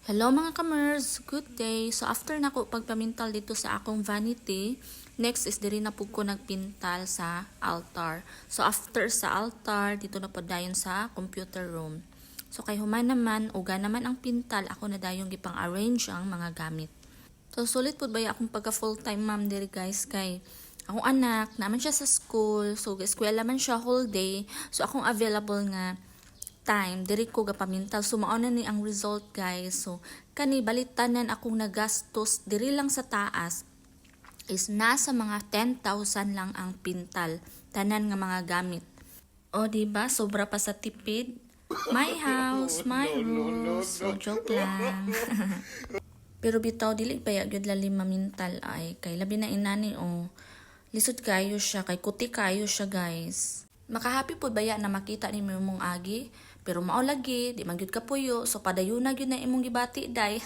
Hello mga kamers, good day. So after nako pagpamintal dito sa akong vanity, next is diri na pud ko nagpintal sa altar. So after sa altar, dito na pud dayon sa computer room. So kay human naman, uga naman ang pintal, ako na dayong gipang arrange ang mga gamit. So sulit pud baya akong pagka full time ma'am diri guys kay akong anak naman siya sa school, so eskwela man siya whole day. So akong available nga time diri ko gapamintal, so mao na ni ang result guys. So kani balitanan akong nagastos diri lang sa taas is nasa mga 10,000 lang ang pintal tanan nga mga gamit. O diba sobra pa sa tipid. My house, my rules. So joke lang. Pero bitaw dili pa gyud lalim mamintal ay kay labi na inani o lisod kayo siya kay kuti kayo siya guys. Makahappy pud baya na makita ni mong agi, pero mao lagi di man gyud kapuyo, so padayon na gyud na imong gibati day.